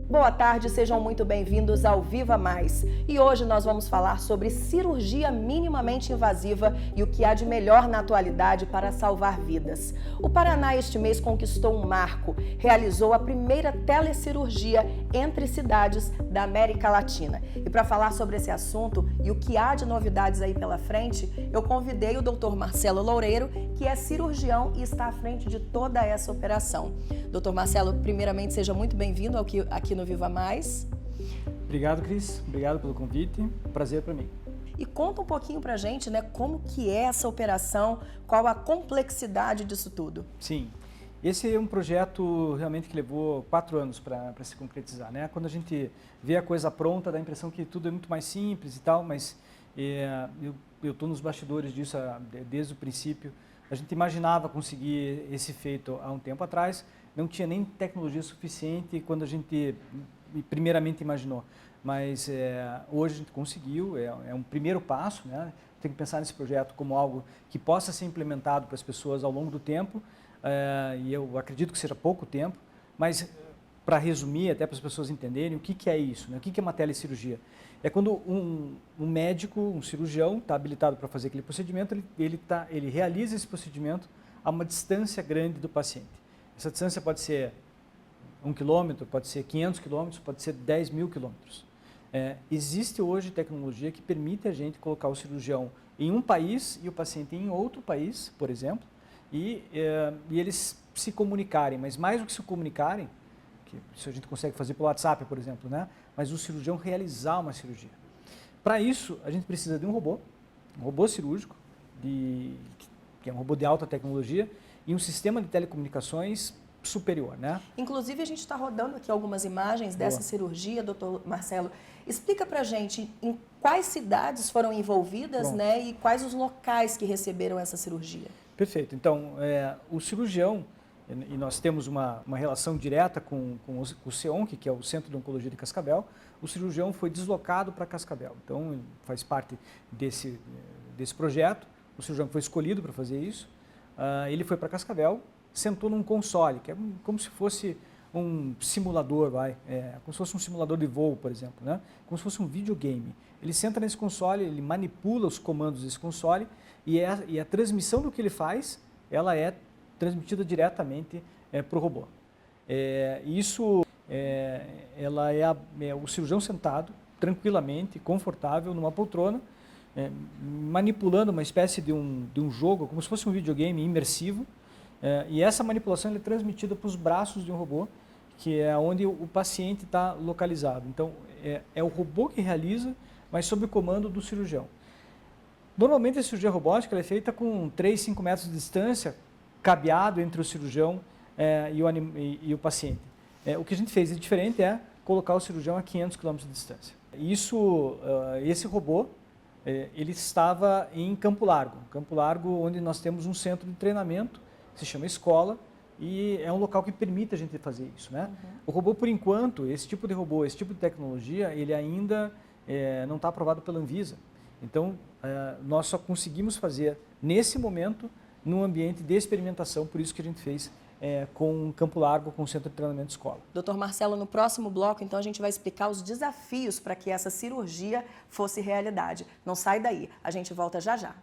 Boa tarde, sejam muito bem-vindos ao Viva Mais. E hoje nós vamos falar sobre cirurgia minimamente invasiva e o que há de melhor na atualidade para salvar vidas. O Paraná este mês conquistou um marco, realizou a primeira telecirurgia entre cidades da América Latina. E para falar sobre esse assunto e o que há de novidades aí pela frente, eu convidei o Dr. Marcelo Loureiro, que é cirurgião e está à frente de toda essa operação. Dr. Marcelo, primeiramente, seja muito bem-vindo aqui no Viva Mais. Obrigado, Cris. Obrigado pelo convite. Prazer para mim. E conta um pouquinho pra gente, né, como que é essa operação, qual a complexidade disso tudo. Sim, esse é um projeto realmente que levou 4 anos para se concretizar, né? Quando a gente vê a coisa pronta, dá a impressão que tudo é muito mais simples e tal, mas eu estou nos bastidores disso desde o princípio. A gente imaginava conseguir esse feito há um tempo atrás, não tinha nem tecnologia suficiente quando a gente primeiramente imaginou, mas hoje a gente conseguiu, é um primeiro passo, né? Tem que pensar nesse projeto como algo que possa ser implementado para as pessoas ao longo do tempo, e eu acredito que seja pouco tempo, mas para resumir, até para as pessoas entenderem o que é isso, né? O que é uma telecirurgia? É quando um médico, um cirurgião, está habilitado para fazer aquele procedimento, ele realiza esse procedimento a uma distância grande do paciente. Essa distância pode ser 1 quilômetro, pode ser 500 quilômetros, pode ser 10 mil quilômetros. Existe hoje tecnologia que permite a gente colocar o cirurgião em um país e o paciente em outro país, por exemplo, e eles se comunicarem, mas mais do que se comunicarem, que isso a gente consegue fazer pelo WhatsApp, por exemplo, né? Mas o cirurgião realizar uma cirurgia. Para isso, a gente precisa de um robô cirúrgico, que é um robô de alta tecnologia, e um sistema de telecomunicações superior, né? Inclusive, a gente está rodando aqui algumas imagens dessa cirurgia, doutor Marcelo. Explica pra gente em quais cidades foram envolvidas, né, e quais os locais que receberam essa cirurgia. Perfeito. Então, o cirurgião, e nós temos uma relação direta com o CEONC, que é o Centro de Oncologia de Cascavel, o cirurgião foi deslocado para Cascavel. Então, faz parte desse projeto, o cirurgião foi escolhido para fazer isso, ele foi para Cascavel, sentou num console, que é como se fosse um simulador, como se fosse um simulador de voo, por exemplo, né? Como se fosse um videogame. Ele senta nesse console, ele manipula os comandos desse console e a transmissão do que ele faz, ela é transmitida diretamente para o robô. Ela é o cirurgião sentado, tranquilamente, confortável, numa poltrona, manipulando uma espécie de um jogo, como se fosse um videogame imersivo, e essa manipulação é transmitida para os braços de um robô, que é onde o paciente está localizado. Então, é o robô que realiza, mas sob o comando do cirurgião. Normalmente, a cirurgia robótica é feita com 3, 5 metros de distância, cabeado entre o cirurgião e o paciente. O que a gente fez de diferente é colocar o cirurgião a 500 km de distância. Esse robô, ele estava em Campo Largo, onde nós temos um centro de treinamento, que se chama escola, e é um local que permite a gente fazer isso, né? Uhum. O robô, por enquanto, esse tipo de robô, esse tipo de tecnologia, ele ainda não está aprovado pela Anvisa. Então, nós só conseguimos fazer, nesse momento, num ambiente de experimentação, por isso que a gente fez com Campo Largo, com o Centro de Treinamento de Escola. Doutor Marcelo, no próximo bloco, então, a gente vai explicar os desafios para que essa cirurgia fosse realidade. Não sai daí, a gente volta já já.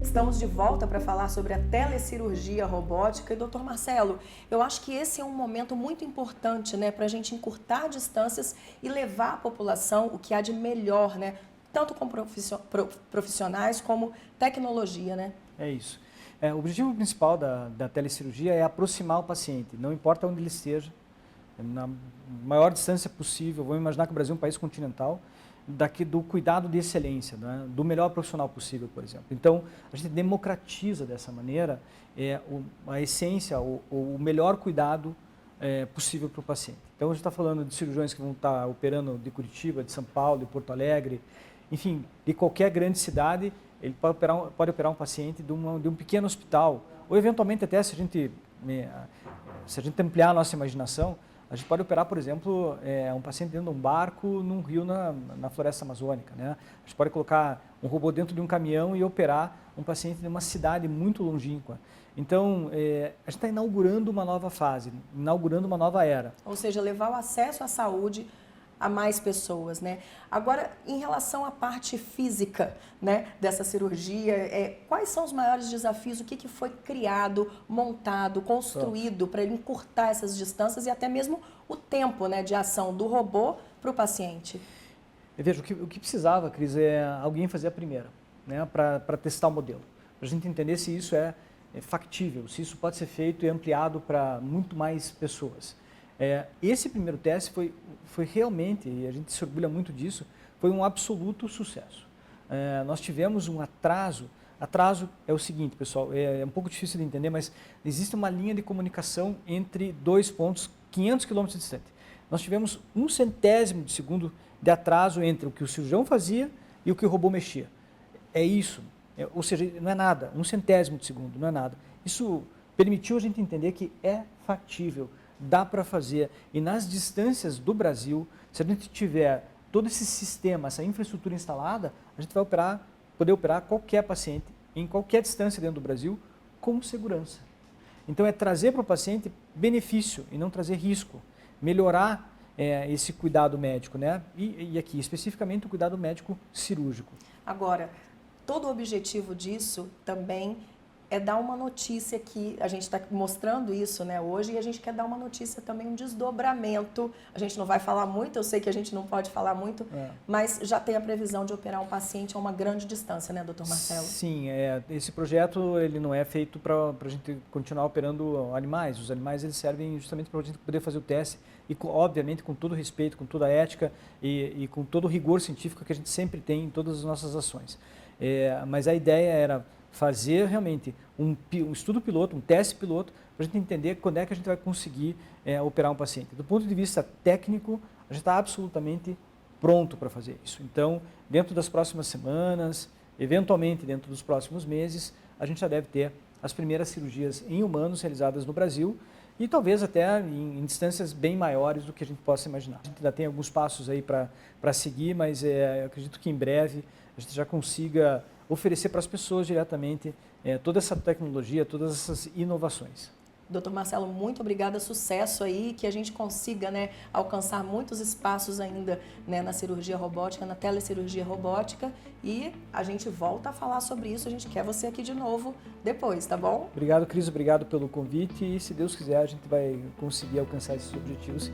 Estamos de volta para falar sobre a telecirurgia robótica. E, doutor Marcelo, eu acho que esse é um momento muito importante, né, para a gente encurtar distâncias e levar à população o que há de melhor, né, tanto com profissionais como tecnologia, né? É isso. O objetivo principal da telecirurgia é aproximar o paciente, não importa onde ele esteja, na maior distância possível. Vamos imaginar que o Brasil é um país continental, do cuidado de excelência, né? Do melhor profissional possível, por exemplo. Então, a gente democratiza dessa maneira a essência, o melhor cuidado possível para o paciente. Então, a gente está falando de cirurgiões que vão estar operando de Curitiba, de São Paulo, de Porto Alegre, enfim, de qualquer grande cidade. Ele pode operar um paciente de um pequeno hospital, ou eventualmente até, se a gente ampliar a nossa imaginação, A gente pode operar, por exemplo, um paciente dentro de um barco num rio na floresta amazônica, né? A gente pode colocar um robô dentro de um caminhão e operar um paciente numa cidade muito longínqua. Então, a gente está inaugurando uma nova fase, inaugurando uma nova era. Ou seja, levar o acesso à saúde a mais pessoas, né? Agora, em relação à parte física, né, dessa cirurgia, quais são os maiores desafios? O que foi criado, montado, construído para encurtar essas distâncias e até mesmo o tempo, né, de ação do robô para o paciente? Eu vejo, o que precisava, Cris, é alguém fazer a primeira, né, para testar o modelo. Para a gente entender se isso é factível, se isso pode ser feito e ampliado para muito mais pessoas. Esse primeiro teste foi realmente, e a gente se orgulha muito disso, foi um absoluto sucesso. Nós tivemos um atraso. Atraso é o seguinte, pessoal, é um pouco difícil de entender, mas existe uma linha de comunicação entre dois pontos 500 km distante. Nós tivemos 1/100º de segundo de atraso entre o que o cirurgião fazia e o que o robô mexia. É isso, ou seja, não é nada, 1/100º de segundo, não é nada. Isso permitiu a gente entender que é factível, dá para fazer. E nas distâncias do Brasil, se a gente tiver todo esse sistema, essa infraestrutura instalada, a gente vai poder operar qualquer paciente em qualquer distância dentro do Brasil com segurança. Então é trazer para o paciente benefício e não trazer risco, melhorar esse cuidado médico, né? E aqui especificamente o cuidado médico cirúrgico. Agora, todo o objetivo disso também é dar uma notícia que a gente está mostrando isso, né, hoje, e a gente quer dar uma notícia também, um desdobramento. A gente não vai falar muito, eu sei que a gente não pode falar muito, mas já tem a previsão de operar um paciente a uma grande distância, né, doutor Marcelo? Sim, esse projeto ele não é feito para a gente continuar operando animais. Os animais eles servem justamente para a gente poder fazer o teste e, obviamente, com todo o respeito, com toda a ética e com todo o rigor científico que a gente sempre tem em todas as nossas ações. Mas a ideia era fazer realmente um estudo piloto, um teste piloto, para a gente entender quando é que a gente vai conseguir operar um paciente. Do ponto de vista técnico, a gente está absolutamente pronto para fazer isso. Então, dentro das próximas semanas, eventualmente dentro dos próximos meses, a gente já deve ter as primeiras cirurgias em humanos realizadas no Brasil e talvez até em distâncias bem maiores do que a gente possa imaginar. A gente ainda tem alguns passos aí para seguir, mas eu acredito que em breve a gente já consiga oferecer para as pessoas diretamente toda essa tecnologia, todas essas inovações. Doutor Marcelo, muito obrigada, sucesso aí, que a gente consiga, né, alcançar muitos espaços ainda, né, na cirurgia robótica, na telecirurgia robótica, e a gente volta a falar sobre isso, a gente quer você aqui de novo depois, tá bom? Obrigado, Cris, obrigado pelo convite e se Deus quiser a gente vai conseguir alcançar esses objetivos.